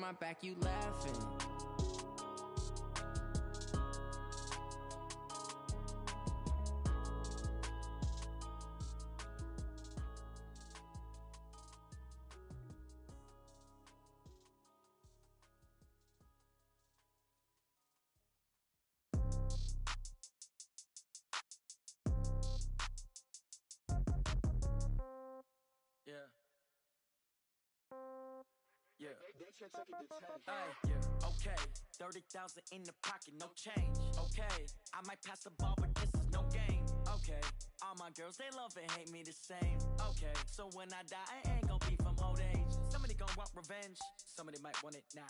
my back, you laughing. Okay, 30,000 in the pocket, no change. Okay, I might pass the ball, but this is no game. Okay, all my girls, they love and hate me the same. Okay, so when I die, I ain't gon' be from old age. Somebody gon' want revenge, somebody might want it now.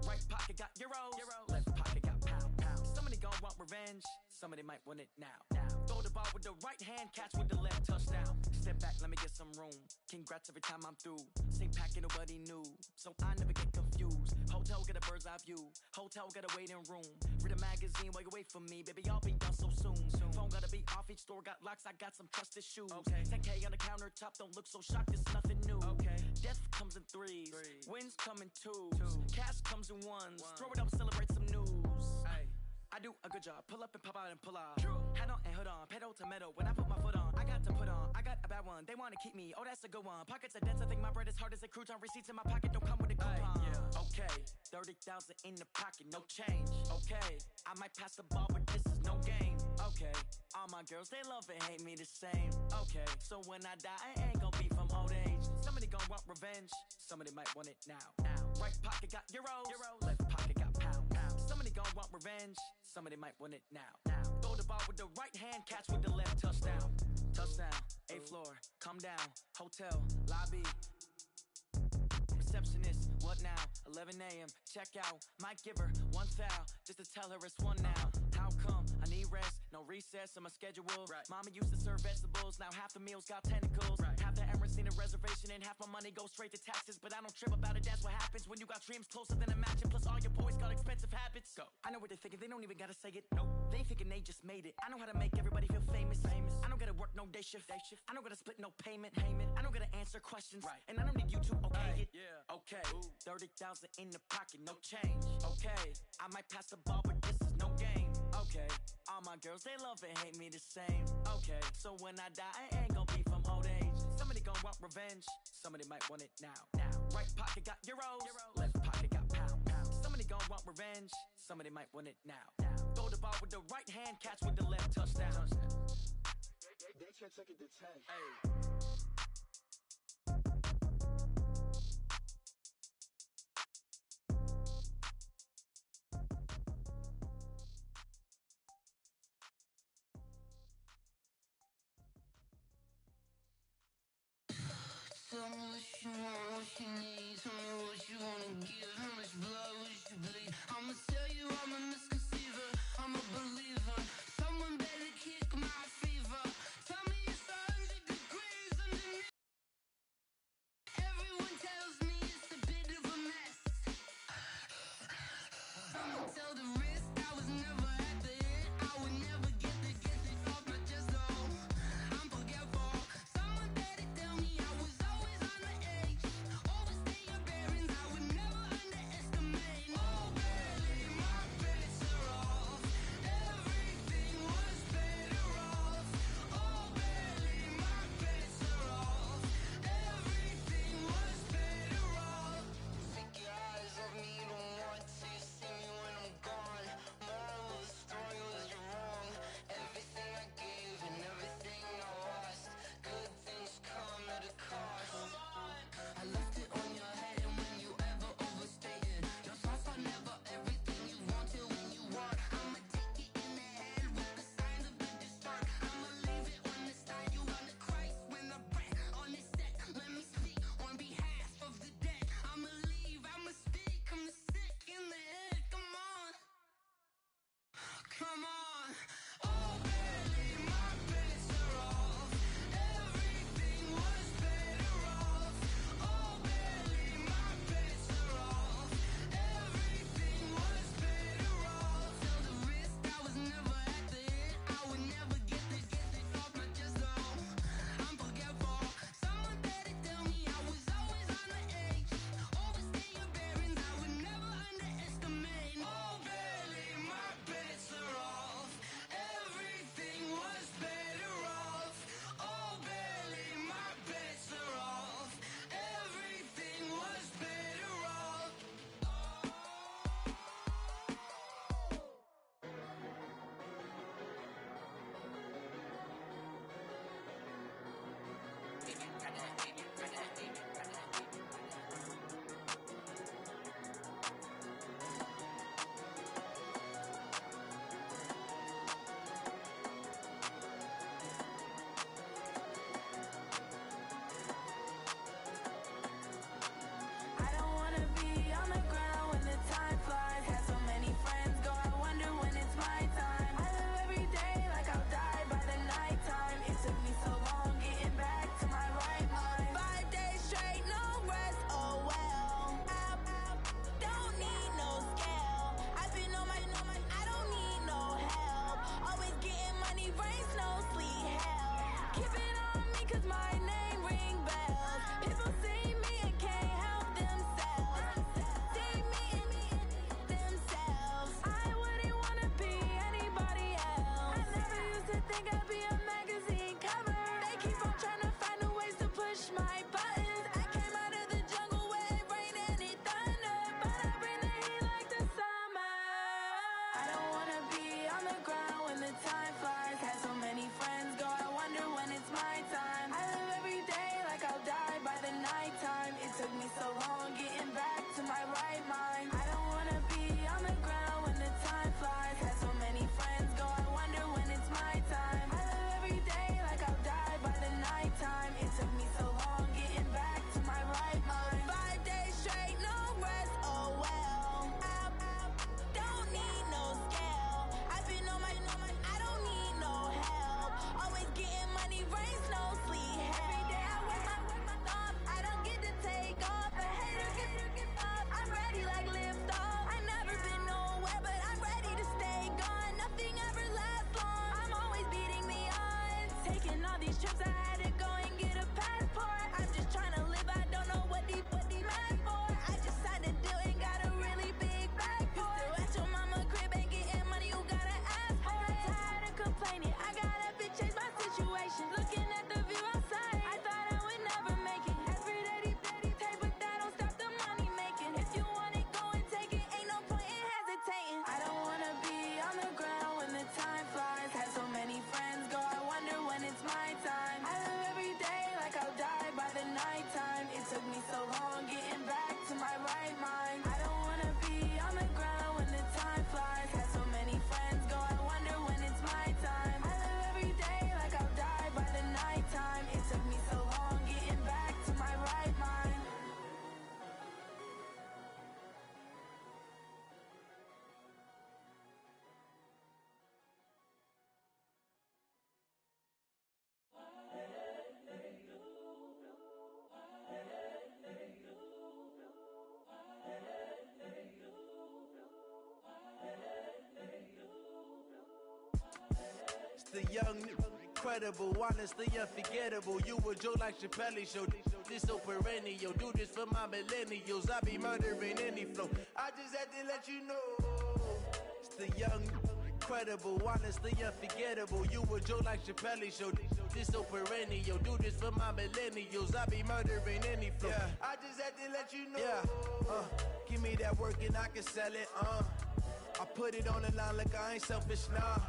Right pocket got euros, left pocket got pounds. Somebody gon' want revenge, somebody might want it now. Throw the ball with the right hand, catch with the left, touchdown. Step back, let me get some room. Congrats every time I'm through. Same packet, nobody knew, so I never get confused. Hotel get a bird's eye view, hotel got a waiting room. Read a magazine while you wait for me, baby, I'll be done so soon. Phone gotta be off, each store got locks, I got some trusted shoes. 10K on the countertop, don't look so shocked, it's nothing new. Death comes in threes, wins come in twos, cash comes in ones. Throw it up, celebrate some news. I do a good job, pull up and pop out and pull off. Hat on and hood on, pedal to metal. When I put my foot on, I got to put on. I got a bad one, they wanna keep me, oh that's a good one. Pockets are dense, I think my bread is hard as a crouton. Receipts in my pocket don't come with a coupon. Okay, 30,000 in the pocket, no change. Okay, I might pass the ball, but this is no game. Okay, all my girls, they love and hate me the same. Okay, so when I die, I ain't gon' be from old age. Somebody gon' want revenge, somebody might want it now. Right pocket got euros, left pocket got pounds. Somebody gon' want revenge, somebody might want it now. Throw the ball with the right hand, catch with the left, touchdown. Touchdown, 8th floor, come down, hotel, lobby. Receptionist, what now? 11 a.m., check out. Might give her one foul, just to tell her it's one now. How come? I need rest, no recess on my schedule. Mama used to serve vegetables, now half the meals got tentacles. Half the Emirates need a reservation and half my money goes straight to taxes. But I don't trip about it, that's what happens when you got dreams closer than a mansion. Plus all your boys got expensive habits. Go. I know what they're thinking, they don't even gotta say it. Nope. They thinking they just made it. I know how to make everybody feel famous. I don't gotta work no day shift. I don't gotta split no payment. I don't gotta answer questions. And I don't need you to okay it. Okay, 30,000 in the pocket, no change. Okay, I might pass the ball, but this is no game. Okay, all my girls, they love and hate me the same. Okay, so when I die, I ain't gon' be from old age. Somebody gon' want revenge, somebody might want it now. Right pocket got euros, left pocket got pounds. Somebody gon' want revenge, somebody might want it now. Throw the ball with the right hand, catch with the left, touchdown. They can't take it to 10. Tell me what you want, what you need. Tell me what you wanna give. How much blood would you bleed? I'ma tell you I'm a misconceiver. I'm a believer. Someone better kick my fever. Tell me it's 100 degrees underneath. Everyone tells me it's a bit of a mess. I'ma tell the risk I was never at the end. I would never get it off my chest though. I'm forgetful. Someone better tell me I was always on the edge. Overstay your bearings, I would never underestimate. Oh, barely, my best. The young, incredible, honestly unforgettable. You a joke like Chappelle Show. This so perennial. Do this for my millennials. I be murdering any flow. I just had to let you know. It's the young, incredible, honestly unforgettable. You a joke like Chappelle Show. This so perennial. Do this for my millennials. I be murdering any flow. Yeah. I just had to let you know. Yeah. Give me that work and I can sell it. I put it on the line like I ain't selfish, nah.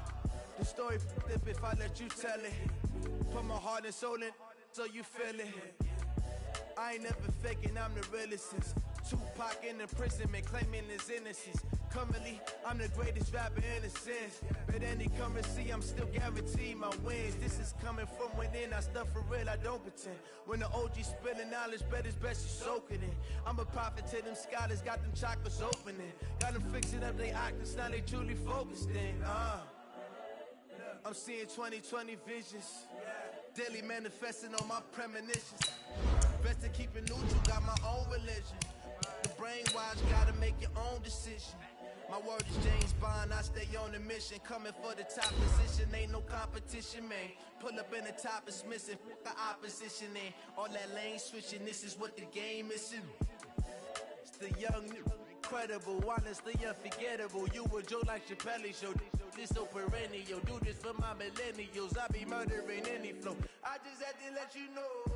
The story flip if I let you tell it. Put my heart and soul in so you feel it. I ain't never faking, I'm the realest since Tupac in imprisonment, claiming his innocence. Currently, I'm the greatest rapper in a sense. But any currency, I'm still guaranteed my wins. This is coming from within, I stuff for real, I don't pretend. When the OG spilling knowledge, bet it's best you soak it in. I'm a prophet to them scholars, got them chakras opening. Got them fixing up they octaves, now they truly focused in. I'm seeing 2020 visions, daily manifesting on my premonitions. Best to keep it neutral, got my own religion. The brainwash, gotta make your own decision. My word is James Bond, I stay on a mission. Coming for the top position, ain't no competition, man. Pull up in the top is missing, the opposition in. All that lane switching, this is what the game is. It's the young, incredible, honestly unforgettable. You a joke like Chappelle Show. This so perennial. Do this for my millennials. I be murdering any flow. I just had to let you know.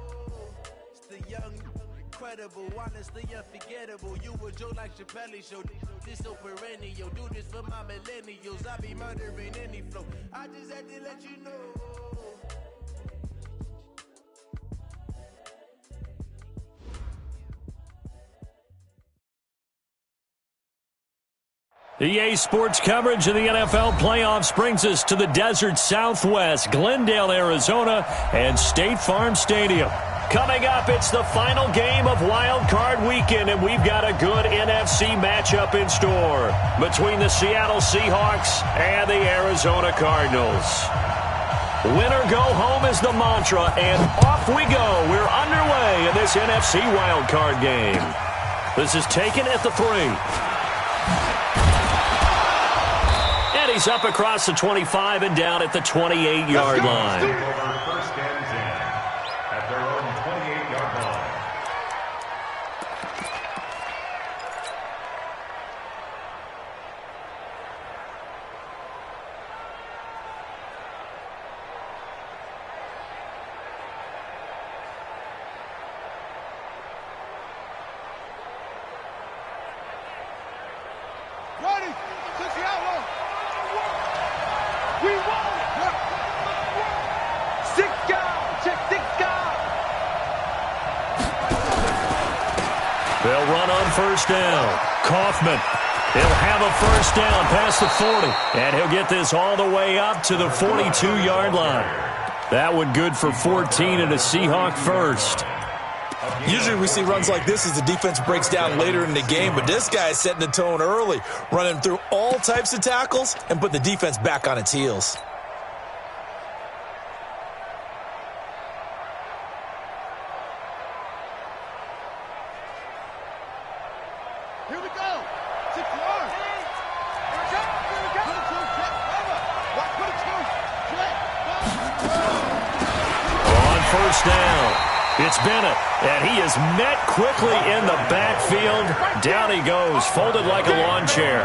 It's the young, incredible, honestly unforgettable. You a joke like Chappelle Show. This so perennial. Do this for my millennials. I be murdering any flow. I just had to let you know. EA Sports coverage of the NFL playoffs brings us to the desert Southwest, Glendale, Arizona, and State Farm Stadium. Coming up, it's the final game of Wild Card Weekend, and we've got a good NFC matchup in store between the Seattle Seahawks and the Arizona Cardinals. Winner go home is the mantra, and off we go. We're underway in this NFC Wild Card game. This is taken at the 3. He's up across the 25 and down at the 28-yard line. First and 10 at their own 28-yard line. Ready, to Seattle. We won! 6 guys! Check 6 guys! They'll run on first down. Kaufman. He'll have a first down past the 40. And he'll get this all the way up to the 42-yard line. That one good for 14 and a Seahawk first. Usually we see runs like this as the defense breaks down later in the game, but this guy is setting the tone early, running through all types of tackles and put the defense back on its heels. Here we go! 6 yards! Here we go! Here we go! Put it to him, check, over! Watch, put it to him, check, On first down. It's Bennett, and he is met quickly in the backfield. Down he goes, folded like a lawn chair.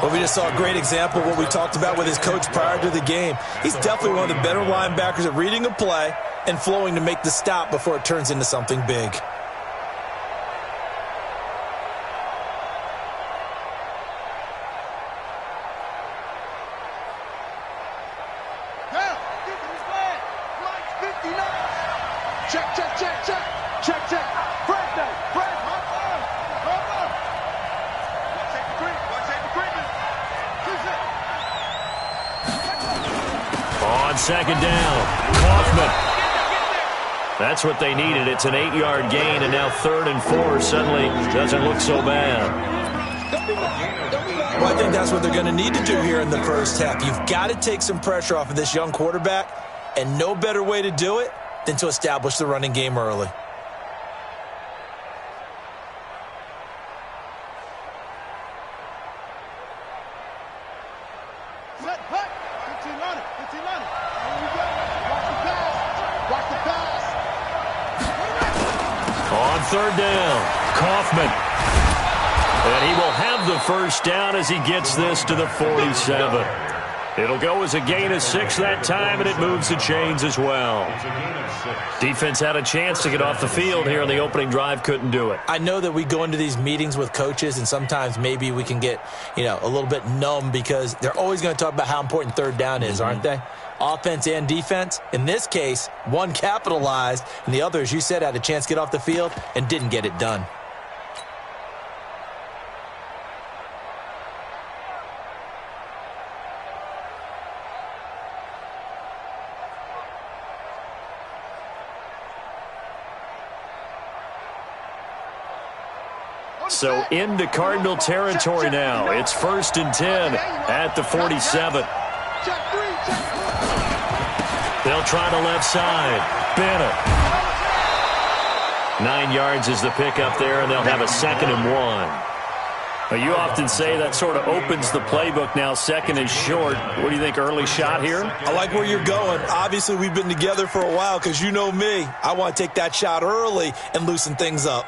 Well, we just saw a great example of what we talked about with his coach prior to the game. He's definitely one of the better linebackers at reading a play and flowing to make the stop before it turns into something big. check, check, check, check, check, check. Fred down, Fred, hold on. One take the green, On second down, Kaufman. That's what they needed. It's an 8-yard gain, and now 3rd and 4 suddenly doesn't look so bad. Well, I think that's what they're going to need to do here in the first half. You've got to take some pressure off of this young quarterback, and no better way to do it than to establish the running game early. Set, hut, 15 on it. On third down, Kaufman. And he will have the first down as he gets this to the 47. It'll go as a gain of 6 that time, and it moves the chains as well. Defense had a chance to get off the field here in the opening drive, couldn't do it. I know that we go into these meetings with coaches, and sometimes maybe we can get, a little bit numb because they're always going to talk about how important third down is, aren't they? Offense and defense. In this case, one capitalized, and the other, as you said, had a chance to get off the field and didn't get it done. So into Cardinal territory now. It's 1st and 10 at the 47. They'll try the left side. Bennett. 9 yards is the pickup there, and they'll have a 2nd and 1. Now, you often say that sort of opens the playbook now. 2nd and short. What do you think, early shot here? I like where you're going. Obviously, we've been together for a while because you know me. I want to take that shot early and loosen things up.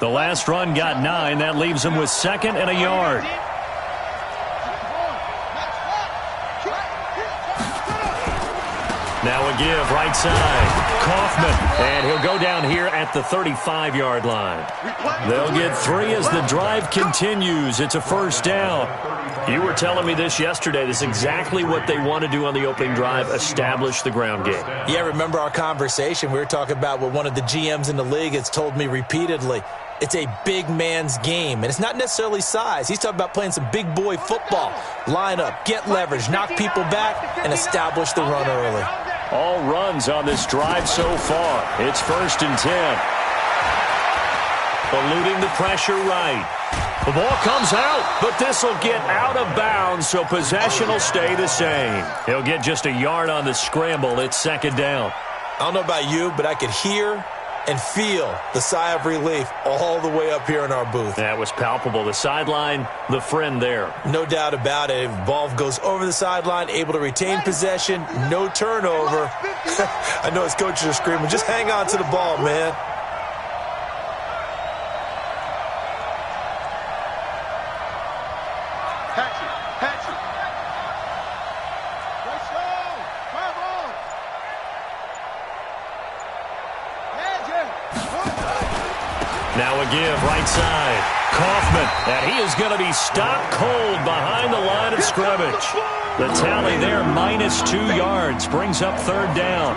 The last run got 9. That leaves them with 2nd and a yard. Now a give, right side. Kaufman, and he'll go down here at the 35-yard line. They'll get 3 as the drive continues. It's a first down. You were telling me this yesterday. This is exactly what they want to do on the opening drive, establish the ground game. Yeah, remember our conversation? We were talking about what one of the GMs in the league has told me repeatedly. It's a big man's game, and it's not necessarily size. He's talking about playing some big boy football. Line up, get leverage, knock people back, and establish the run early. All runs on this drive so far. It's 1st and 10. Eluding the pressure right. The ball comes out, but this will get out of bounds, so possession will stay the same. He'll get just a yard on the scramble. It's 2nd down. I don't know about you, but I could hear and feel the sigh of relief all the way up here in our booth. That was palpable. The sideline, the friend there. No doubt about it. If ball goes over the sideline, able to retain possession, no turnover. I know his coaches are screaming, just hang on to the ball, man. Now a give, right side. Kaufman, and he is going to be stopped cold behind the line of scrimmage. The tally there, -2 yards, brings up 3rd down.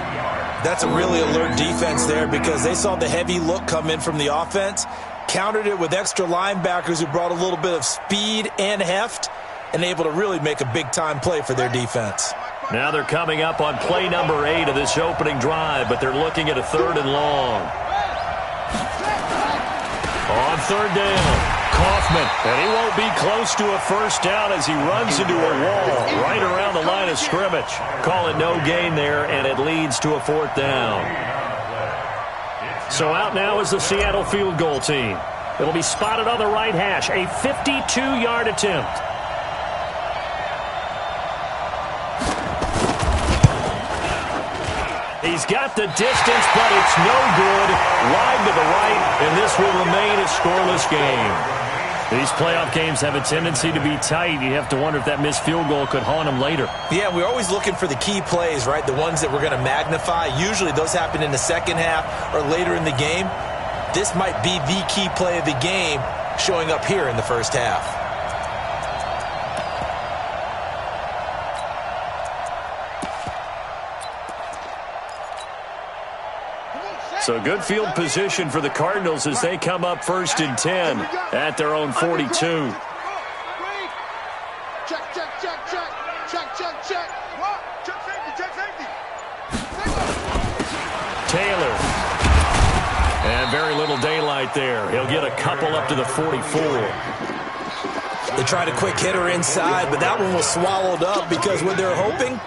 That's a really alert defense there because they saw the heavy look come in from the offense, countered it with extra linebackers who brought a little bit of speed and heft, and able to really make a big-time play for their defense. Now they're coming up on play number 8 of this opening drive, but they're looking at a 3rd and long. On 3rd down, Kaufman, and he won't be close to a first down as he runs into a wall right around the line of scrimmage. Call it no gain there, and it leads to a 4th down. So out now is the Seattle field goal team. It'll be spotted on the right hash, a 52-yard attempt. He's got the distance, but it's no good. Wide to the right, and this will remain a scoreless game. These playoff games have a tendency to be tight. You have to wonder if that missed field goal could haunt them later. Yeah, we're always looking for the key plays, right? The ones that we're going to magnify. Usually those happen in the second half or later in the game. This might be the key play of the game showing up here in the first half. So good field position for the Cardinals as they come up 1st and 10 at their own 42. Check, check, check, check. Check, check, check. What? Check safety, check safety. Taylor. And very little daylight there. He'll get a couple up to the 44. They tried a quick hitter inside, but that one was swallowed up because what they're hoping,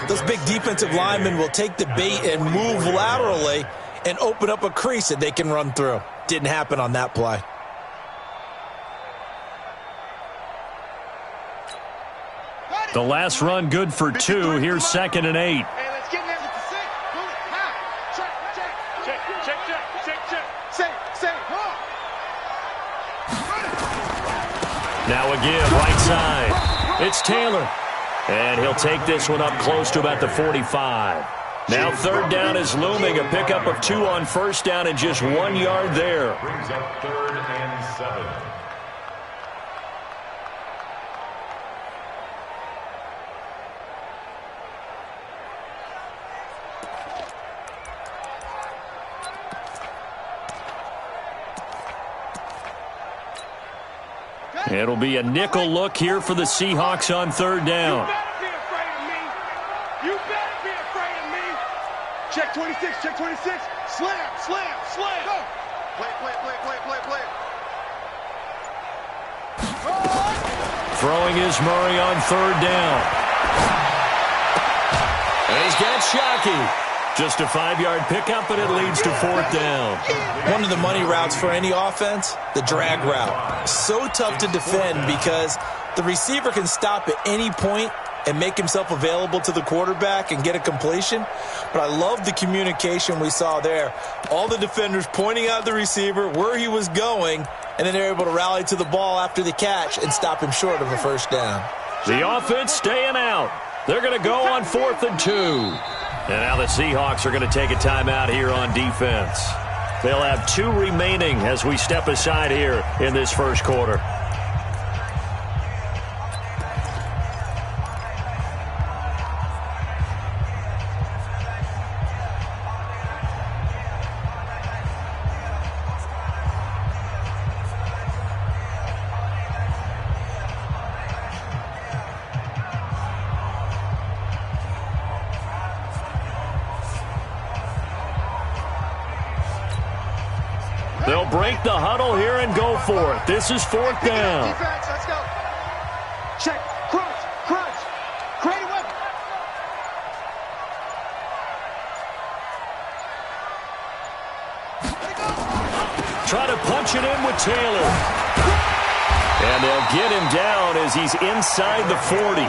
those big defensive linemen will take the bait and move laterally and open up a crease that they can run through. Didn't happen on that play. The last run good for 2. Here's 2nd and 8. Hey, let's get there. Check. Now a give, right side. It's Taylor. And he'll take this one up close to about the 45. Now 3rd down is looming. A pickup of 2 on 1st down and just 1 yard there. Brings up 3rd and 7. It'll be a nickel look here for the Seahawks on 3rd down. You better be afraid of me. Check 26. Slam. Go. Play. Throwing is Murray on 3rd down. And he's got Shockey. Just a 5-yard pickup, and it leads to 4th down. One of the money routes for any offense, the drag route. So tough to defend because the receiver can stop at any point and make himself available to the quarterback and get a completion. But I love the communication we saw there. All the defenders pointing out the receiver, where he was going, and then they're able to rally to the ball after the catch and stop him short of a 1st down. The offense staying out. They're going to go on 4th and 2. And now the Seahawks are going to take a timeout here on defense. They'll have 2 remaining as we step aside here in this 1st quarter. They'll break the huddle here and go for it. This is 4th down. Defense, let's go. Check. Crunch. Create a weapon. Try to punch it in with Taylor. And they'll get him down as he's inside the 40.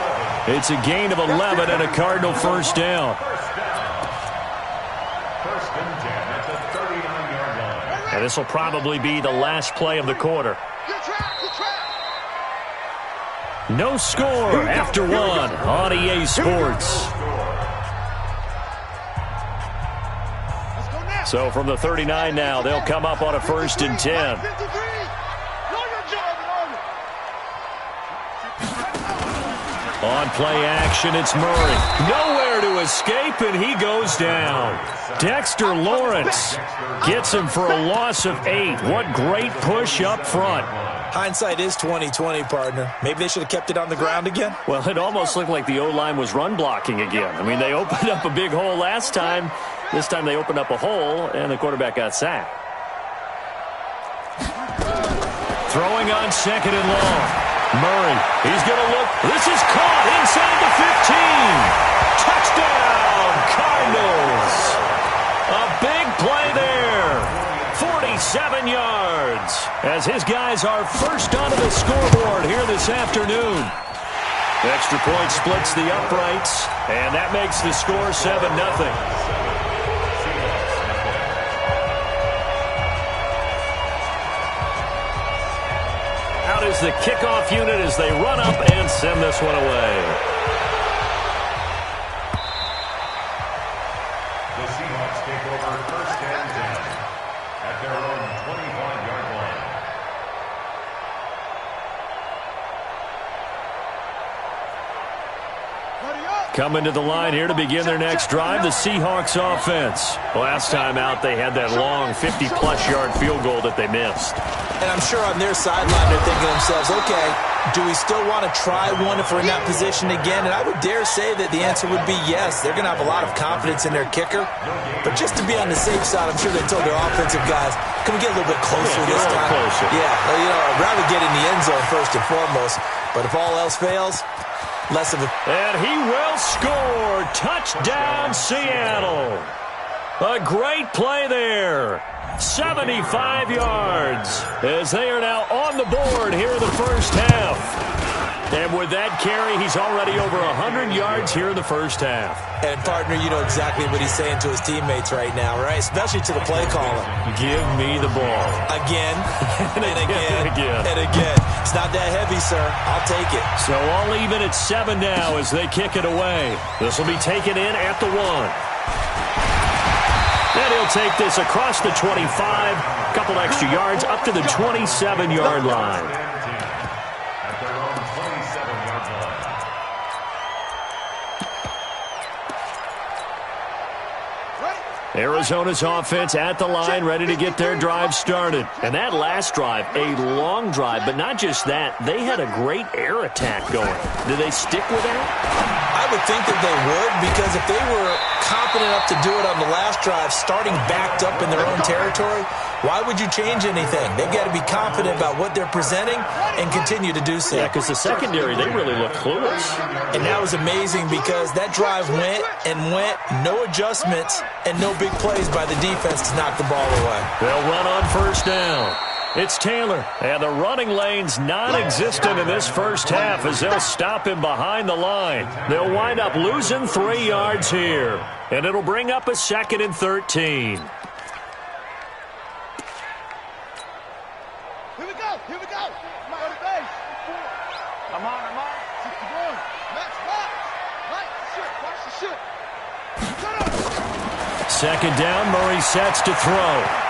It's a gain of 11 and a Cardinal 1st down. And this will probably be the last play of the quarter. No score after 1 on EA Sports. So from the 39 now, they'll come up on a 1st and 10. On play action, it's Murray. Nowhere to escape, and he goes down. Dexter Lawrence gets him for a loss of 8. What great push up front. Hindsight is 20/20, partner. Maybe they should have kept it on the ground again. Well, it almost looked like the O-line was run blocking again. I mean, they opened up a big hole last time. This time they opened up a hole, and the quarterback got sacked. Throwing on 2nd and long. Murray, he's going to look. This is caught inside the 15. Touchdown, Cardinals. A big play there. 47 yards as his guys are first onto the scoreboard here this afternoon. The extra point splits the uprights, and that makes the score 7-0. Out is the kickoff unit as they run up and send this one away. The Seahawks take over 1st and 10 at their own 25-yard line. Coming to the line here to begin their next drive, the Seahawks offense. Last time out, they had that long 50-plus yard field goal that they missed. And I'm sure on their sideline they're thinking to themselves, okay, do we still want to try one if we're in that position again? And I would dare say that the answer would be yes. They're going to have a lot of confidence in their kicker. But just to be on the safe side, I'm sure they told their offensive guys, can we get a little bit closer this time? Closer. Yeah, well, I'd rather get in the end zone first and foremost. But if all else fails, less of a... And he will score. Touchdown, Seattle. A great play there. 75 yards as they are now on the board here in the first half. And with that carry, he's already over 100 yards here in the first half. And, partner, you know exactly what he's saying to his teammates right now, right? Especially to the play caller. Give me the ball. Again, and again, and again. It's not that heavy, sir. I'll take it. So all even at 7 now as they kick it away. This will be taken in at the 1. And he'll take this across the 25, a couple extra yards up to the 27-yard line. At their own 27-yard line. Arizona's offense at the line, ready to get their drive started. And that last drive, a long drive, but not just that. They had a great air attack going. Did they stick with that? I would think that they would, because if they were confident enough to do it on the last drive, starting backed up in their own territory, why would you change anything? They've got to be confident about what they're presenting and continue to do so. Yeah, because the secondary, they really looked clueless. And that was amazing because that drive went and went, no adjustments, and no big plays by the defense to knock the ball away. They'll run on first down. It's Taylor, and the running lane's non-existent in this first half as they'll stop him behind the line. They'll wind up losing 3 yards here, and it'll bring up a 2nd and 13. Here we go. Here we go. Go to base. I'm on. 61. Max, watch. Right, shit. Watch the shit. Shut up. 2nd down, Murray sets to throw.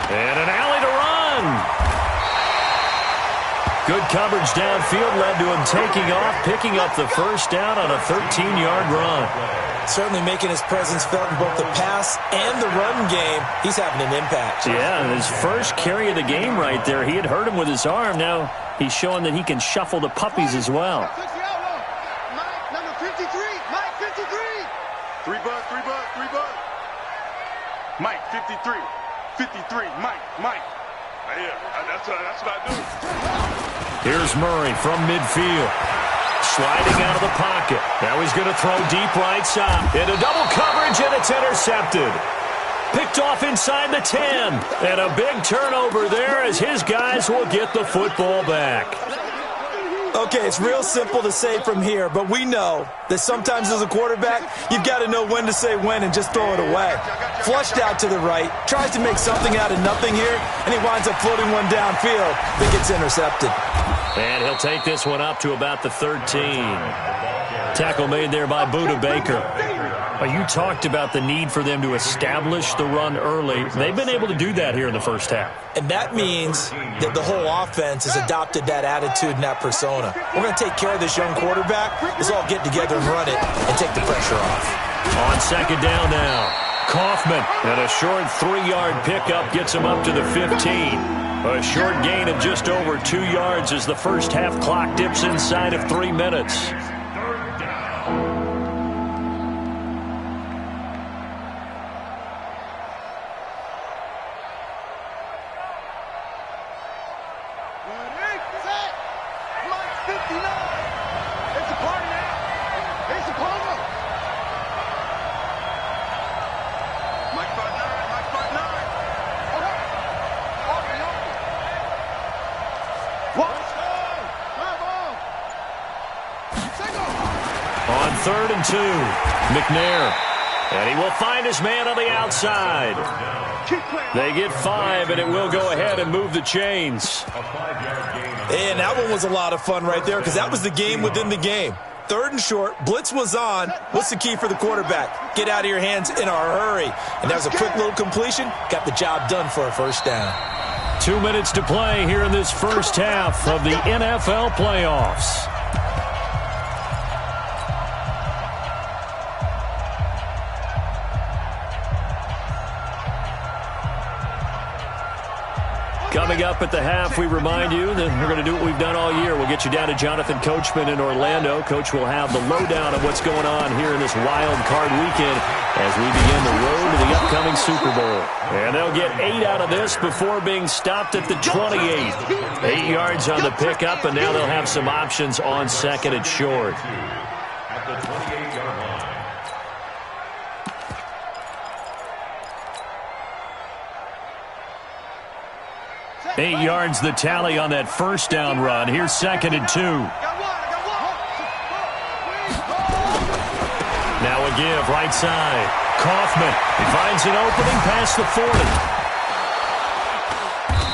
And an alley to run. Good coverage downfield led to him taking off, picking up the first down on a 13-yard run. Certainly making his presence felt in both the pass and the run game. He's having an impact. Yeah, and his first carry of the game right there, he had hurt him with his arm. Now he's showing that he can shuffle the puppies as well. Mike, number 53. Mike, 53. $3. Mike, 53. 53, Mike. Yeah, that's what I do. Here's Murray from midfield. Sliding out of the pocket. Now he's going to throw deep right side. Into double coverage, and it's intercepted. Picked off inside the 10. And a big turnover there as his guys will get the football back. Okay, it's real simple to say from here, but we know that sometimes as a quarterback, you've got to know when to say when and just throw it away. Flushed out to the right, tries to make something out of nothing here, and he winds up floating one downfield that gets intercepted. And he'll take this one up to about the 13. Tackle made there by Budda Baker. You talked about the need for them to establish the run early. They've been able to do that here in the first half. And that means that the whole offense has adopted that attitude and that persona. We're going to take care of this young quarterback. Let's all get together and run it and take the pressure off. On 2nd down now, Kaufman, and a short 3-yard pickup gets him up to the 15. A short gain of just over 2 yards as the first half clock dips inside of 3 minutes. On 3rd and 2, McNair. And he will find his man on the outside. They get 5, and it will go ahead and move the chains. And that one was a lot of fun right there because that was the game within the game. 3rd and short, blitz was on. What's the key for the quarterback? Get out of your hands in a hurry. And that was a quick little completion. Got the job done for a first down. 2 minutes to play here in this first half of the NFL playoffs. Coming up at the half, we remind you that we're going to do what we've done all year. We'll get you down to Jonathan Coachman in Orlando. Coach will have the lowdown of what's going on here in this wild card weekend as we begin the road to the upcoming Super Bowl. And they'll get 8 out of this before being stopped at the 28. 8 yards on the pickup, and now they'll have some options on second and short. At the 28-yard line. 8 yards the tally on that first down run. Here's second and 2. Now a give, right side. Kaufman, he finds an opening past the 40.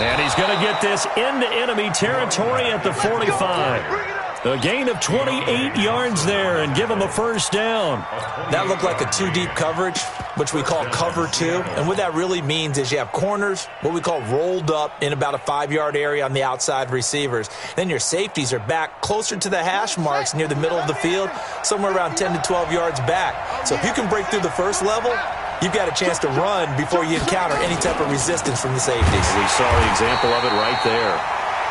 And he's going to get this into enemy territory at the 45. A gain of 28 yards there and give him a first down. That looked like a two-deep coverage, which we call cover two. And what that really means is you have corners, what we call rolled up in about a 5-yard area on the outside receivers. Then your safeties are back closer to the hash marks near the middle of the field, somewhere around 10 to 12 yards back. So if you can break through the first level, you've got a chance to run before you encounter any type of resistance from the safeties. We saw the example of it right there.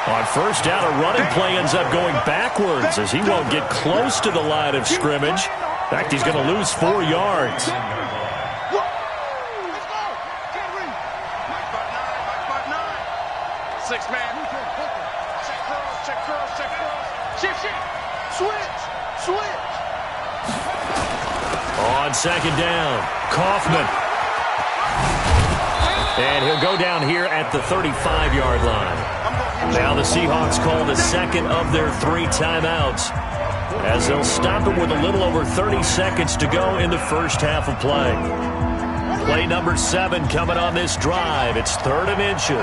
On first down, a running play ends up going backwards as he won't get close to the line of scrimmage. In fact, he's going to lose 4 yards. Six man. Check cross, check cross, check cross. Shift. Switch. On second down, Kaufman. And he'll go down here at the 35-yard line. Now the Seahawks call the second of their 3 timeouts as they'll stop it with a little over 30 seconds to go in the first half of play. Play number 7 coming on this drive. It's 3rd and inches.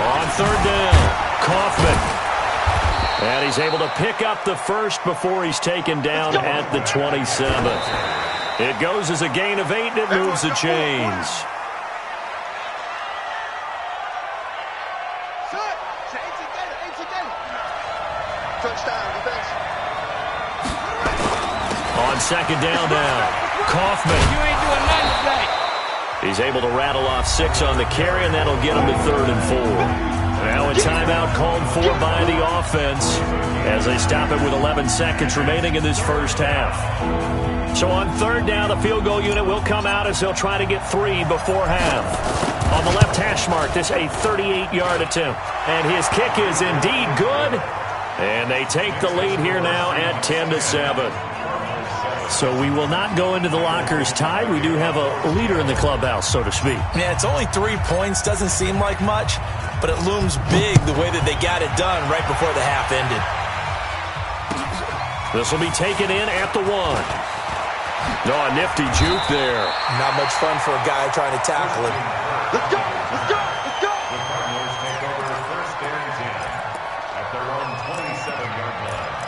On third down, Kaufman. And he's able to pick up the first before he's taken down at the 27th. It goes as a gain of 8, and it moves the chains. On second down now, Kaufman. You ain't doing nothing today. He's able to rattle off 6 on the carry, and that'll get him to 3rd and 4. Now a timeout called for by the offense as they stop it with 11 seconds remaining in this first half. So on third down, the field goal unit will come out as they'll try to get 3 before half. On the left hash mark, this a 38-yard attempt. And his kick is indeed good. And they take the lead here now at 10-7. So we will not go into the lockers tied. We do have a leader in the clubhouse, so to speak. Yeah, it's only 3 points. Doesn't seem like much, but it looms big the way that they got it done right before the half ended. This will be taken in at the 1. No, a nifty juke there. Not much fun for a guy trying to tackle it. Let's go, let's go, let's go. The Cardinals take over 1st and 10 at their own 27-yard line.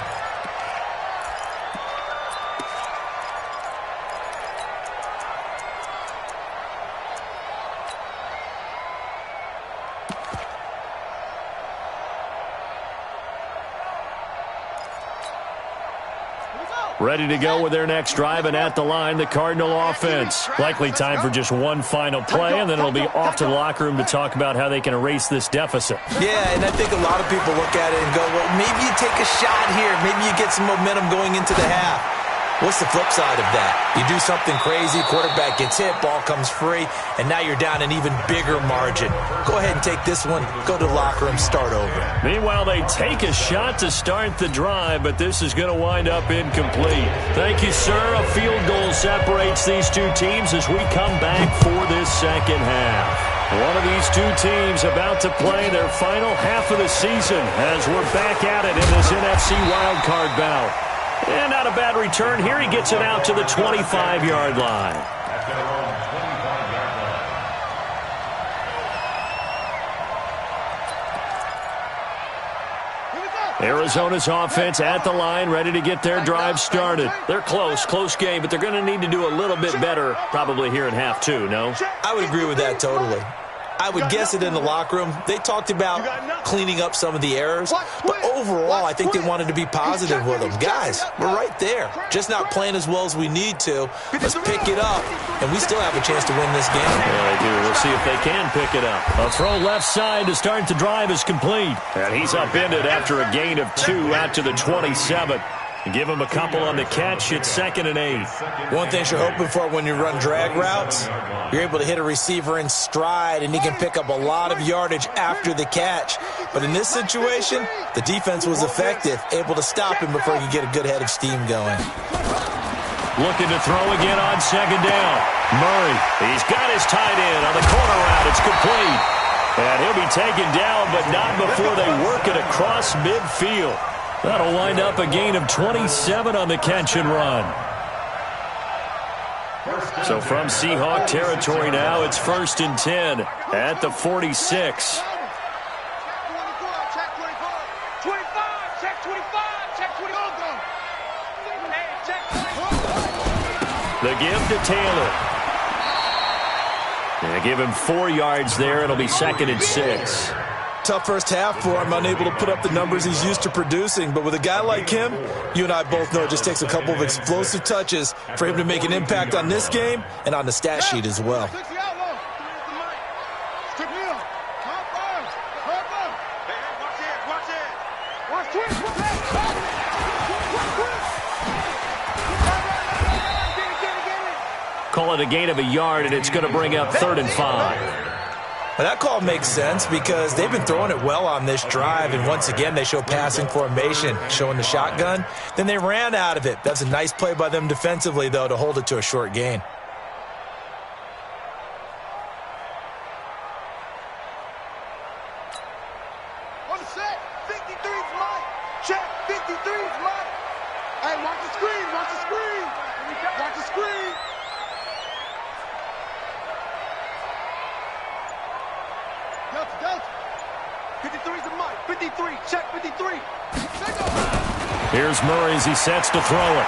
Ready to go with their next drive, and at the line, the Cardinal offense. Likely time for just one final play, and then it'll be off to the locker room to talk about how they can erase this deficit. Yeah, and I think a lot of people look at it and go, well, maybe you take a shot here. Maybe you get some momentum going into the half. What's the flip side of that? You do something crazy, quarterback gets hit, ball comes free, and now you're down an even bigger margin. Go ahead and take this one, go to the locker room, start over. Meanwhile, they take a shot to start the drive, but this is going to wind up incomplete. Thank you, sir. A field goal separates these two teams as we come back for this second half. One of these two teams about to play their final half of the season as we're back at it in this NFC wildcard bout. And not a bad return. Here he gets it out to the 25-yard line. At their own 25-yard line. Arizona's offense at the line, ready to get their drive started. They're close game, but they're going to need to do a little bit better probably here in half 2, no? I would agree with that totally. I would guess it in the locker room. They talked about cleaning up some of the errors, but overall, I think they wanted to be positive with them. Guys, we're right there. Just not playing as well as we need to. Let's pick it up, and we still have a chance to win this game. Yeah, they do. Let's see if they can pick it up. A throw left side to start the drive is complete. And he's upended after a gain of 2 out to the 27. Give him a couple on the catch. It's 2nd and 8. One thing you're hoping for when you run drag routes, you're able to hit a receiver in stride, and he can pick up a lot of yardage after the catch. But in this situation, the defense was effective, able to stop him before he could get a good head of steam going. Looking to throw again on 2nd down. Murray, he's got his tight end on the corner route. It's complete. And he'll be taken down, but not before they work it across midfield. That'll wind up a gain of 27 on the catch and run. So from Seahawk territory now, it's 1st and 10 at the 46. The give to Taylor. They give him 4 yards there. It'll be 2nd and 6. Tough first half for him, unable to put up the numbers he's used to producing. But with a guy like him, you and I both know it just takes a couple of explosive touches for him to make an impact on this game and on the stat sheet as well. Call it a gain of a yard, and it's going to bring up 3rd and 5. Well, that call makes sense because they've been throwing it well on this drive, and once again they show passing formation, showing the shotgun. Then they ran out of it. That's a nice play by them defensively, though, to hold it to a short gain. On the set, 53's Mike. Check, 53's Mike. Hey, watch the screen, watch the screen. Watch the screen. Delta. 53's a Mike. 53, check 53. Here's Murray as he sets to throw it.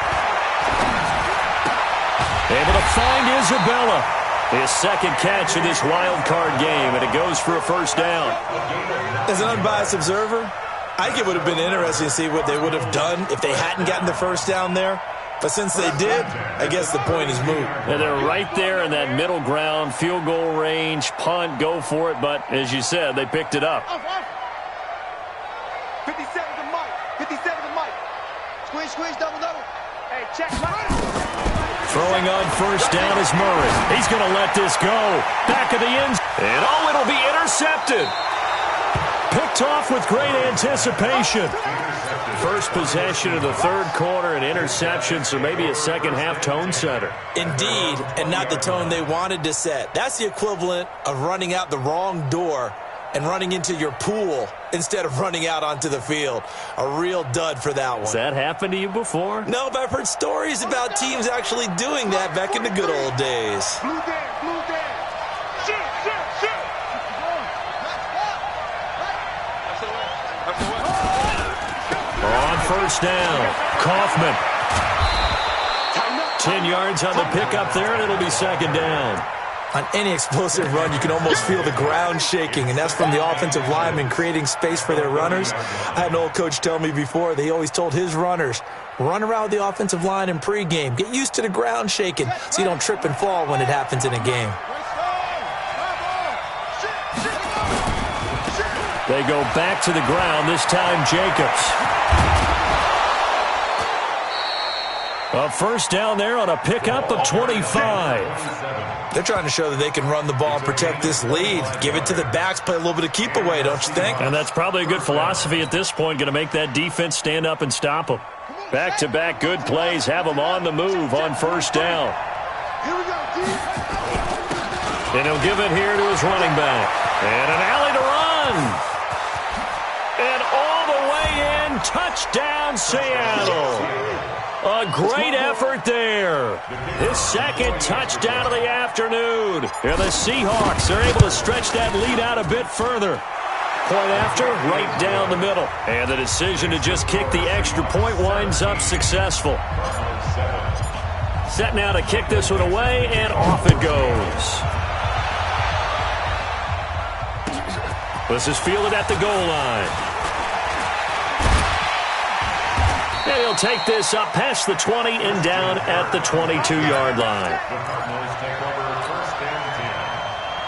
Able to find Isabella. His 2nd catch of this wild card game, and it goes for a 1st down. As an unbiased observer, I think it would have been interesting to see what they would have done if they hadn't gotten the 1st down there. But since they did, I guess the point is moot. And they're right there in that middle ground, field goal range, punt, go for it. But as you said, they picked it up. 57's a Mike. 57's a Mike. Squeeze, double. Hey, check, Mike. Throwing on 1st down is Murray. He's going to let this go. Back of the end. And it'll be intercepted. Picked off with great anticipation. First possession of the 3rd quarter, an interception, so maybe a second-half tone setter. Indeed, and not the tone they wanted to set. That's the equivalent of running out the wrong door and running into your pool instead of running out onto the field. A real dud for that one. Has that happened to you before? No, but I've heard stories about teams actually doing that back in the good old days. Blue there. Shoot. On 1st down, Kaufman. 10 yards on the pickup there, and it'll be 2nd down. On any explosive run, you can almost feel the ground shaking, and that's from the offensive linemen creating space for their runners. I had an old coach tell me before, he always told his runners, run around the offensive line in pregame. Get used to the ground shaking so you don't trip and fall when it happens in a game. They go back to the ground, this time Jacobs. A 1st down there on a pickup of 25. They're trying to show that they can run the ball and protect this lead. Give it to the backs, play a little bit of keep away, don't you think? And that's probably a good philosophy at this point, going to make that defense stand up and stop them. Back-to-back good plays, have them on the move on 1st down. And he'll give it here to his running back. And an alley to run. And all the way in, touchdown Seattle. A great effort there. His 2nd touchdown of the afternoon. And the Seahawks are able to stretch that lead out a bit further. Point after, right down the middle. And the decision to just kick the extra point winds up successful. Set now to kick this one away, and off it goes. This is fielded at the goal line. And he'll take this up past the 20 and down at the 22-yard line. The Cardinals take over 1st and 10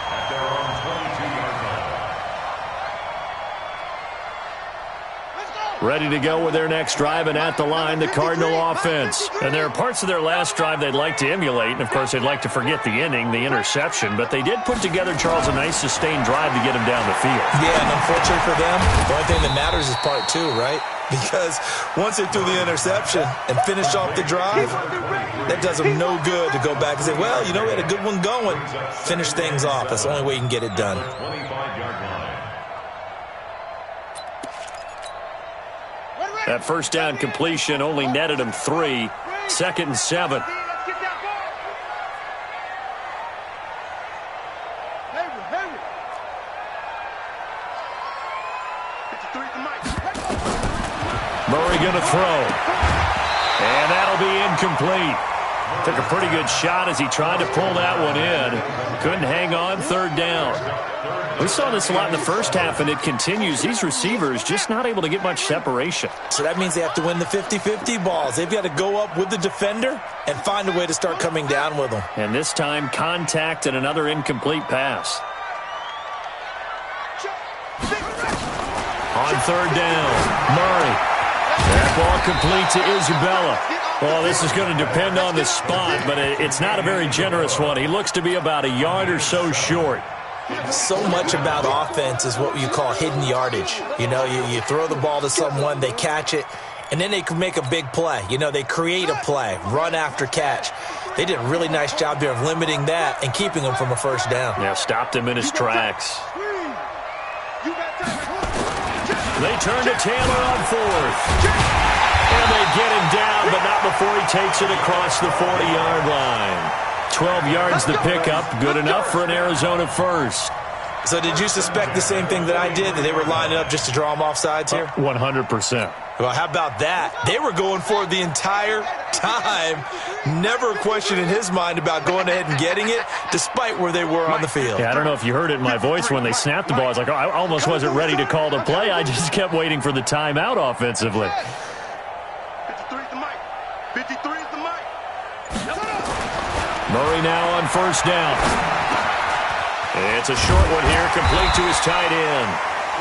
at their own 22-yard line. Ready to go with their next drive, and at the line, the Cardinal offense. And there are parts of their last drive they'd like to emulate, and of course they'd like to forget the inning, the interception, but they did put together, Charles, a nice sustained drive to get him down the field. Yeah, and unfortunately for them, the only thing that matters is part 2, right? Because once they threw the interception and finished off the drive, that does them no good to go back and say, well, you know, we had a good one going. Finish things off. That's the only way you can get it done. 25-yard line. That first down completion only netted him 3. 2nd and 7. Murray going to throw. And that'll be incomplete. Took a pretty good shot as he tried to pull that one in. Couldn't hang on. 3rd down. We saw this a lot in the first half, and it continues. These receivers just not able to get much separation. So that means they have to win the 50-50 balls. They've got to go up with the defender and find a way to start coming down with them. And this time, contact and another incomplete pass. On 3rd down, Murray. That ball complete to Isabella. Well, this is going to depend on the spot, but it's not a very generous one. He looks to be about a yard or so short. So much about offense is what you call hidden yardage. You know, you throw the ball to someone, they catch it, and then they can make a big play. You know, they create a play, run after catch. They did a really nice job there of limiting that and keeping him from a 1st down. Yeah, stopped him in his tracks. They turn to Taylor on 4th. And they get him down, but not before he takes it across the 40-yard line. 12 yards the pickup, good enough for an Arizona 1st. So did you suspect the same thing that I did, that they were lining up just to draw him off sides here? 100%. Well, how about that? They were going for it the entire time. Never a question in his mind about going ahead and getting it, despite where they were on the field. Yeah, I don't know if you heard it in my voice when they snapped the ball. I was like, oh, I almost wasn't ready to call the play. I just kept waiting for the timeout offensively. 53's the mic. 53's the mic. Murray now on 1st down. It's a short one here, complete to his tight end.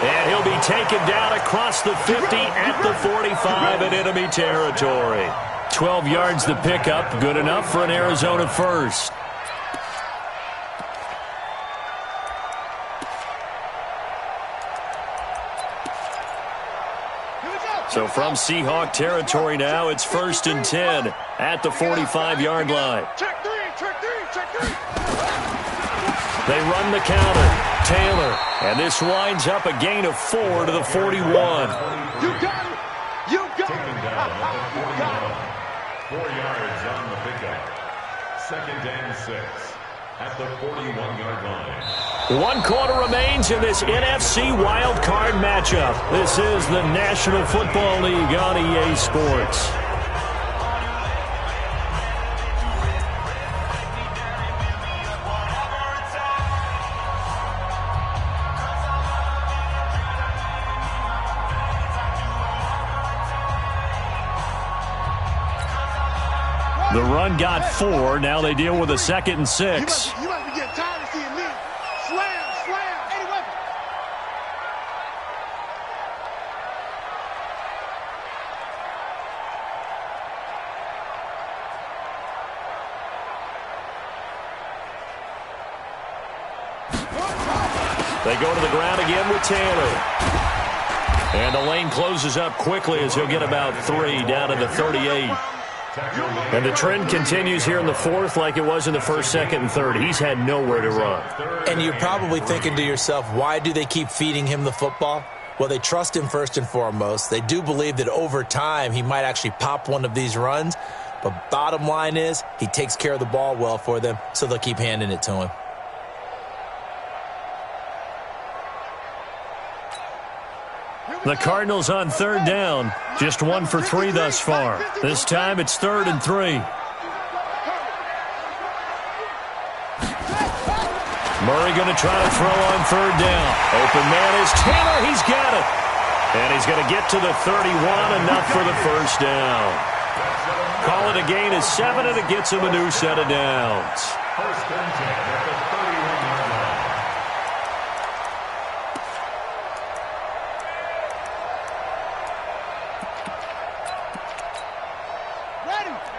And he'll be taken down across the 50 at the 45 in enemy territory. 12 yards the pickup, good enough for an Arizona 1st. So from Seahawk territory now, it's 1st and 10 at the 45-yard line. Check 3, check 3, check 3. They run the counter. Taylor. And this winds up a gain of 4 to the 41. You got it. You got Taken it. down at the 41. 4 yards on the pickup. 2nd and 6 at the 41-yard line. 1 quarter remains in this NFC Wild Card matchup. This is the National Football League on EA Sports. The run got 4. Now they deal with a 2nd and 6. You must be getting tired of seeing me. Slam, slam, any weapon. They go to the ground again with Taylor. And the lane closes up quickly as he'll get about 3 down to the 38. And the trend continues here in the 4th like it was in the 1st, 2nd, and 3rd. He's had nowhere to run. And you're probably thinking to yourself, why do they keep feeding him the football? Well, they trust him first and foremost. They do believe that over time he might actually pop one of these runs. But bottom line is he takes care of the ball well for them, so they'll keep handing it to him. The Cardinals on 3rd down. Just 1 for 3 thus far. This time it's 3rd and 3. Murray going to try to throw on third down. Open man is Taylor. He's got it. And he's going to get to the 31, enough for the first down. Call it a gain of 7, and it gets him a new set of downs. First and 10 at the 31-yard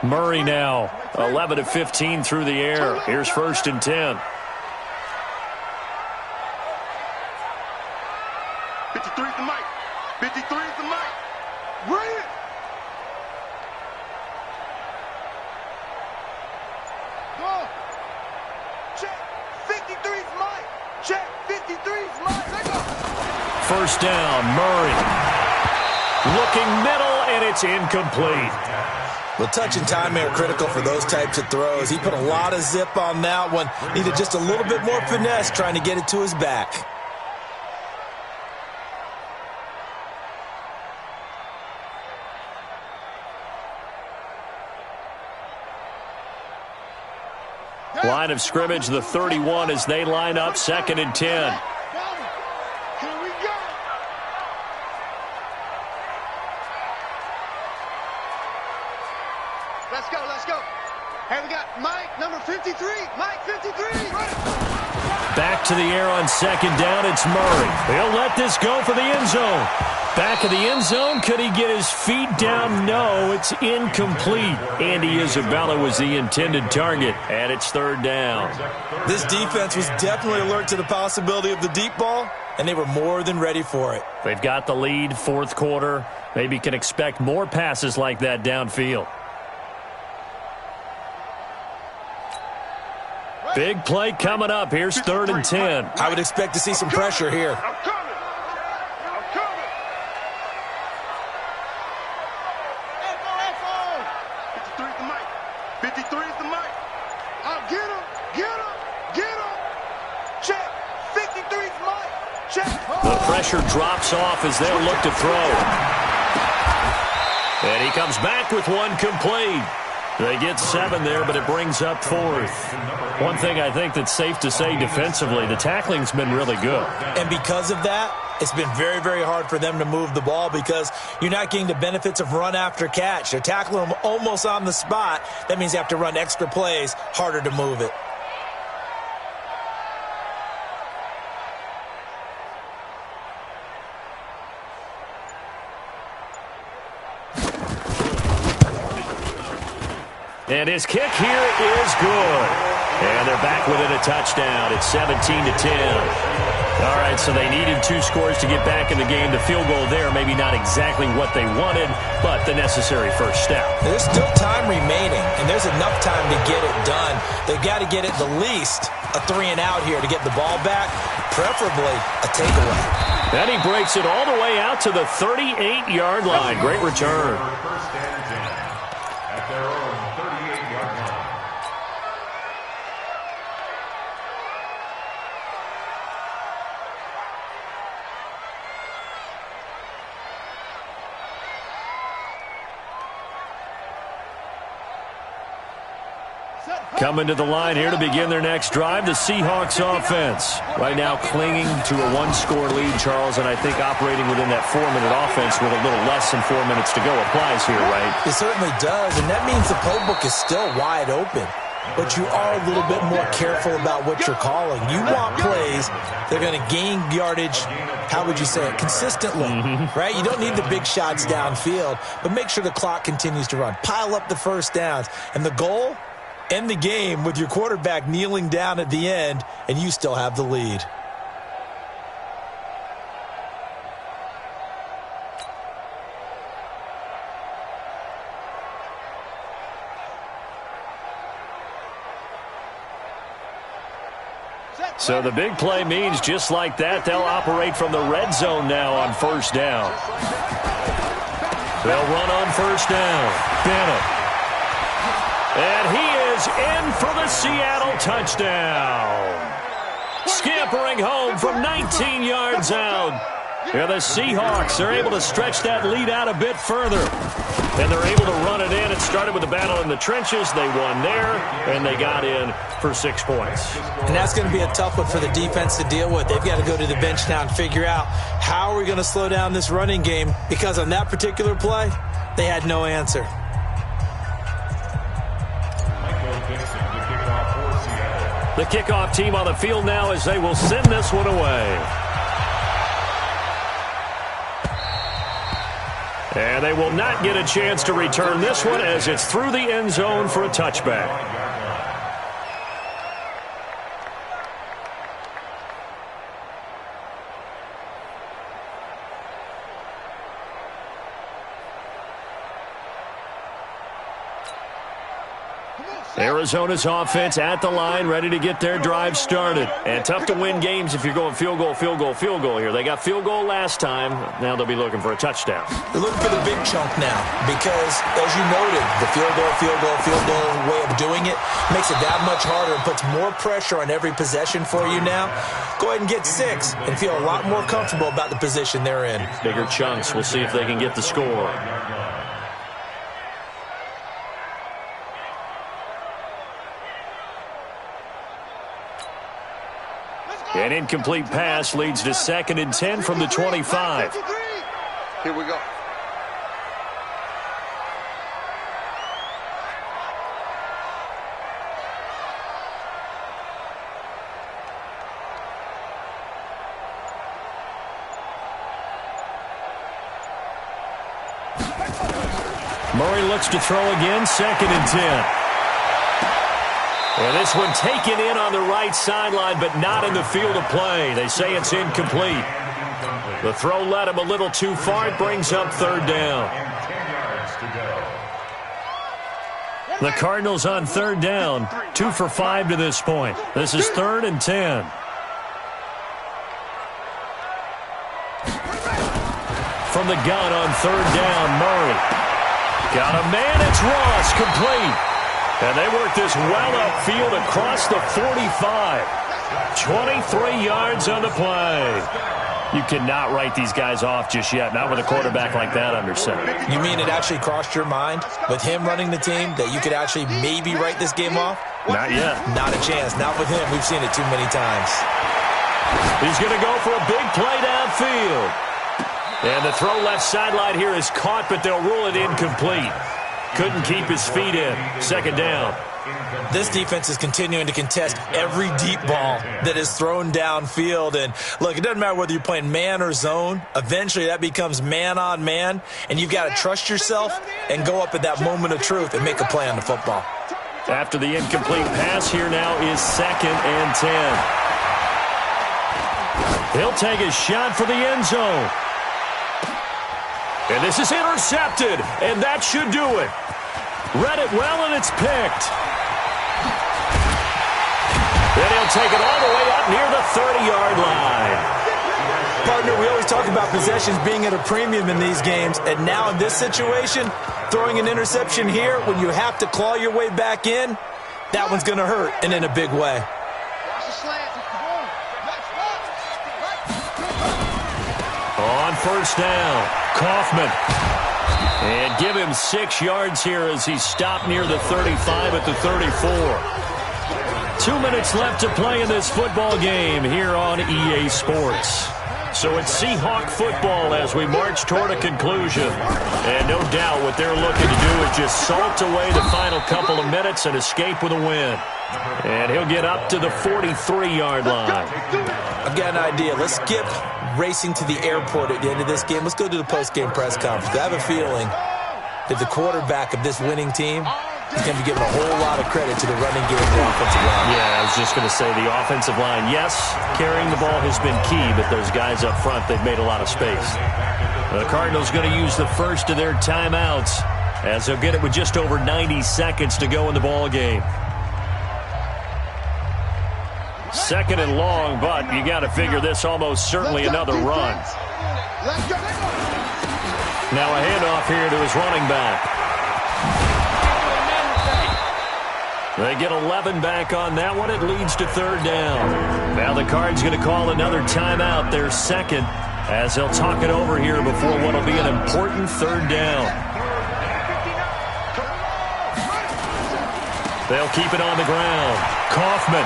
line. Murray now 11 of 15 through the air. Here's first and 10. 53 is the mic. 53 is the mic. Bring it. Go. Check. 53's Mike. Check. 53's Mike. Let go. First down, Murray. Looking middle, and it's incomplete. Well, touch and timing are critical for those types of throws. He put a lot of zip on that one. Needed just a little bit more finesse trying to get it to his back. Line of scrimmage, the 31, as they line up, second and 10. Here we go. Let's go, let's go. Hey, we got Mike, number 53. Mike, 53. Back to the air on second down, it's Murray. He'll let this go for the end zone. Back of the end zone, could he get his feet down? No, it's incomplete. Andy Isabella was the intended target, and it's third down. This defense was definitely alert to the possibility of the deep ball, and they were more than ready for it. They've got the lead, fourth quarter. Maybe can expect more passes like that downfield. Big play coming up. Here's third and 10. I would expect to see some pressure here. I'm coming. I'm coming. F-O. 53 is the mic. 53 is the mic. Oh, get him. Get him. Get him. Check. 53's Mike. Check. The pressure drops off as they'll look to throw. And he comes back with one complete. They get 7 there, but it brings up fourth. One thing I think that's safe to say defensively, the tackling's been really good. And because of that, it's been very, very hard for them to move the ball because you're not getting the benefits of run after catch. They're tackling them almost on the spot. That means you have to run extra plays, harder to move it. And his kick here is good. And they're back within a touchdown. It's 17-10. All right, so they needed 2 scores to get back in the game. The field goal there, maybe not exactly what they wanted, but the necessary first step. There's still time remaining, and there's enough time to get it done. They've got to get at the least a 3-and-out here to get the ball back, preferably a takeaway. Then he breaks it all the way out to the 38-yard line. Great return. First and 10 at their own 38-yard line. Coming to the line here to begin their next drive, the Seahawks offense. Right now clinging to a 1-score lead, Charles, and I think operating within that 4-minute offense with a little less than 4 minutes to go applies here, right? It certainly does, and that means the playbook is still wide open. But you are a little bit more careful about what you're calling. You want plays that are going to gain yardage, how would you say it, consistently, right? You don't need the big shots downfield, but make sure the clock continues to run. Pile up the first downs, and the goal, end the game with your quarterback kneeling down at the end, and you still have the lead. So the big play means just like that, they'll operate from the red zone now on first down. They'll run on first down. Bennett. And he is in for the Seattle touchdown. Scampering home from 19 yards out. Yeah, the Seahawks are able to stretch that lead out a bit further. And they're able to run it in. It started with a battle in the trenches. They won there, and they got in for 6 points. And that's going to be a tough one for the defense to deal with. They've got to go to the bench now and figure out how are we going to slow down this running game, because on that particular play, they had no answer. The kickoff team on the field now as they will send this one away. And they will not get a chance to return this one as it's through the end zone for a touchback. Arizona's offense at the line, ready to get their drive started. And tough to win games if you're going field goal, field goal, field goal here. They got field goal last time. Now they'll be looking for a touchdown. They're looking for the big chunk now because, as you noted, the field goal way of doing it makes it that much harder and puts more pressure on every possession for you now. Go ahead and get 6 and feel a lot more comfortable about the position they're in. Bigger chunks. We'll see if they can get the score. An incomplete pass leads to 2nd and 10 from the 25. Here we go. Murray looks to throw again, 2nd and 10. And this one taken in on the right sideline, but not in the field of play. They say it's incomplete. The throw led him a little too far. It brings up 3rd down. The Cardinals on 3rd down, 2 for 5 to this point. This is 3rd and 10. From the gun on 3rd down, Murray. Got a man, it's Ross, complete. And they work this well upfield across the 45. 23 yards on the play. You cannot write these guys off just yet, not with a quarterback like that under center. You mean it actually crossed your mind with him running the team that you could actually maybe write this game off? Not yet. Not a chance. Not with him. We've seen it too many times. He's going to go for a big play downfield. And the throw left sideline here is caught, but they'll rule it incomplete. Couldn't keep his feet in. 2nd down. This defense is continuing to contest every deep ball that is thrown downfield. And, look, it doesn't matter whether you're playing man or zone. Eventually that becomes man on man, and you've got to trust yourself and go up at that moment of truth and make a play on the football. After the incomplete pass, here now is 2nd and 10. He'll take a shot for the end zone. And this is intercepted, and that should do it. Read it well, and it's picked. Then he'll take it all the way up near the 30-yard line. Partner, we always talk about possessions being at a premium in these games, and now in this situation, throwing an interception here when you have to claw your way back in, that one's going to hurt, and in a big way. On 1st down, Kaufman. And give him 6 yards here as he stopped near the 35 at the 34. 2 minutes left to play in this football game here on EA Sports. So it's Seahawk football as we march toward a conclusion. And no doubt what they're looking to do is just salt away the final couple of minutes and escape with a win. And he'll get up to the 43-yard line. I've got an idea. Let's skip racing to the airport at the end of this game. Let's go to the post-game press conference. I have a feeling that the quarterback of this winning team is going to be given a whole lot of credit to the running game and the offensive line. Yeah, I was just going to say the offensive line, yes, carrying the ball has been key, but those guys up front, they've made a lot of space. The Cardinals going to use the first of their timeouts as they'll get it with just over 90 seconds to go in the ball game. 2nd and long, but you got to figure this almost certainly another run. Now a handoff here to his running back. They get 11 back on that one. It leads to 3rd down. Now the Cards going to call another timeout. Their 2nd as they'll talk it over here before what will be an important third down. They'll keep it on the ground. Kaufman.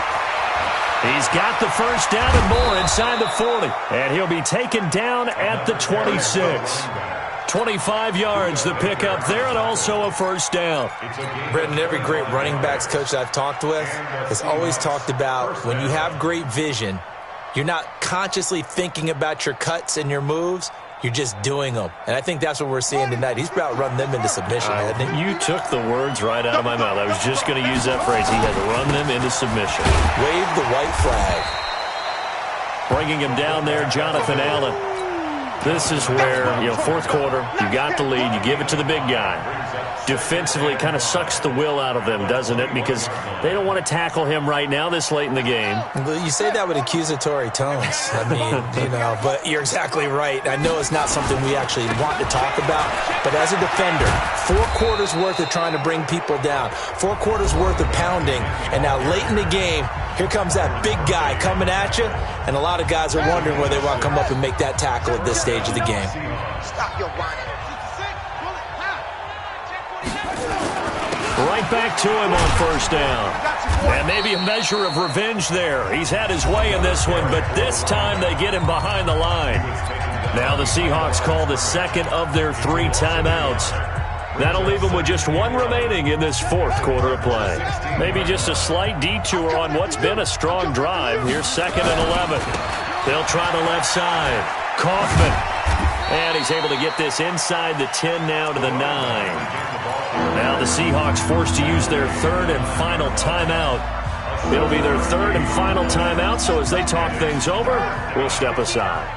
He's got the first down and more inside the 40. And he'll be taken down at the 26. 25 yards the pickup there, and also a first down. Brendan, every great running backs coach I've talked with has always talked about when you have great vision, you're not consciously thinking about your cuts and your moves. You're just doing them. And I think that's what we're seeing tonight. He's about to run them into submission, hasn't he? You took the words right out of my mouth. I was just going to use that phrase. He has run them into submission. Wave the white flag. Bringing him down there, Jonathan Allen. This is where, fourth quarter, you got the lead, you give it to the big guy. Defensively, kind of sucks the will out of them, doesn't it? Because they don't want to tackle him right now this late in the game. Well, you say that with accusatory tones. I mean, but you're exactly right. I know it's not something we actually want to talk about, but as a defender, 4 quarters worth of trying to bring people down, 4 quarters worth of pounding, and now late in the game, here comes that big guy coming at you, and a lot of guys are wondering where they want to come up and make that tackle at this stage of the game. Stop your whining. Right back to him on first down. And maybe a measure of revenge there. He's had his way in this one, but this time they get him behind the line. Now the Seahawks call the second of their 3 timeouts. That'll leave them with just 1 remaining in this fourth quarter of play. Maybe just a slight detour on what's been a strong drive. Here's 2nd and 11. They'll try the left side. Kaufman. And he's able to get this inside the 10 now to the 9. Now the Seahawks forced to use their 3rd and final timeout. It'll be their 3rd and final timeout, so as they talk things over, we'll step aside.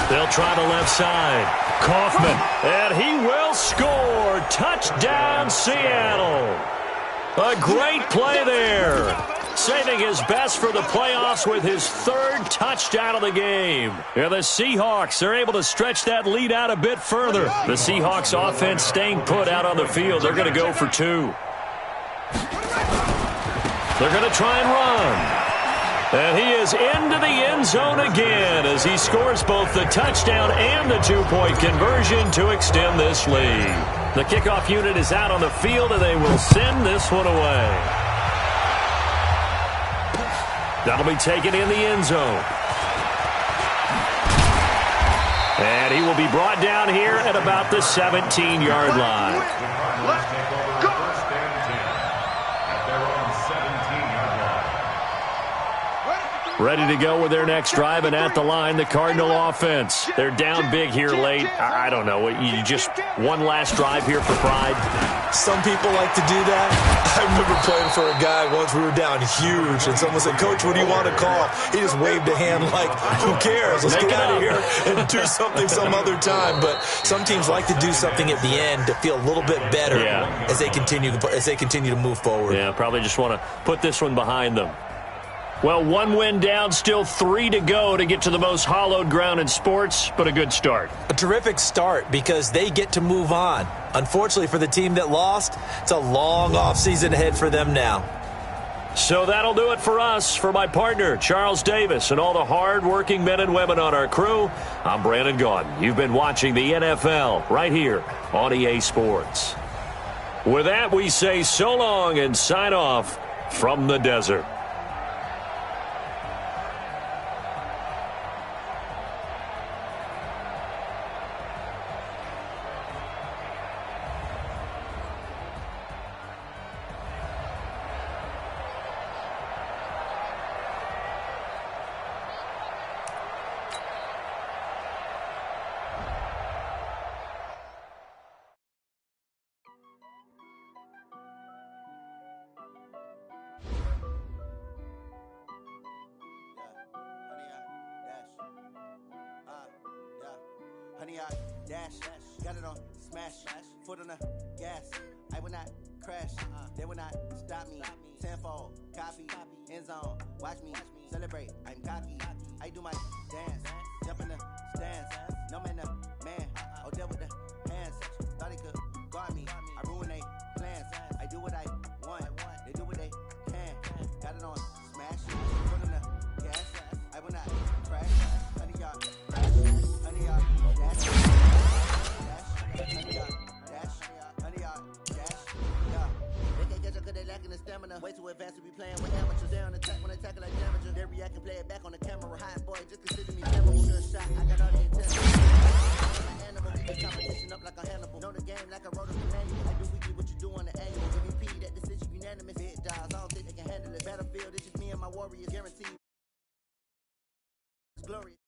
They'll try the left side. Kaufman, and he will score. Touchdown, Seattle. A great play there. Saving his best for the playoffs with his 3rd touchdown of the game. And the Seahawks are able to stretch that lead out a bit further. The Seahawks offense staying put out on the field. They're going to go for 2. They're going to try and run. And he is into the end zone again as he scores both the touchdown and the 2-point conversion to extend this lead. The kickoff unit is out on the field, and they will send this one away. That'll be taken in the end zone. And he will be brought down here at about the 17-yard line. Ready to go with their next drive, and at the line, the Cardinal offense. They're down big here late. I don't know. You just one last drive here for pride? Some people like to do that. I remember playing for a guy once. We were down huge, and someone said, "Coach, what do you want to call?" He just waved a hand like, "Who cares? Let's get out of here and do something some other time." But some teams like to do something at the end to feel a little bit better as they continue to move forward. Yeah, probably just want to put this one behind them. Well, 1 win down, still 3 to go to get to the most hallowed ground in sports, but a good start. A terrific start because they get to move on. Unfortunately for the team that lost, it's a long offseason ahead for them now. So that'll do it for us. For my partner, Charles Davis, and all the hard-working men and women on our crew, I'm Brandon Gaudin. You've been watching the NFL right here on EA Sports. With that, we say so long and sign off from the desert. Honey, I dash, got it on smash, foot on the gas. I will not crash, they will not stop me. Tenfold, copy, end zone, watch me celebrate. I'm cocky, I do my dance, jump in the stands. No man, the man, oh, deal with the hands. Thought he could guard me, I ruin they plans. I do what I want, they do what they can. Got it on smash, foot on the gas. stamina. Way too advanced to be playing with amateurs. They on attack when they tackle like damages. They react and play it back on the camera. Hot boy, just consider me memorable. Good shot, I got all the intent. I'm an animal, keep the competition up like a Hannibal. Know the game like I wrote a manual. I do weekly what you do on the annual. MVP, that decision unanimous. Big dials, I don't think they can handle it. Battlefield, it's just me and my warriors, guaranteed. It's glorious.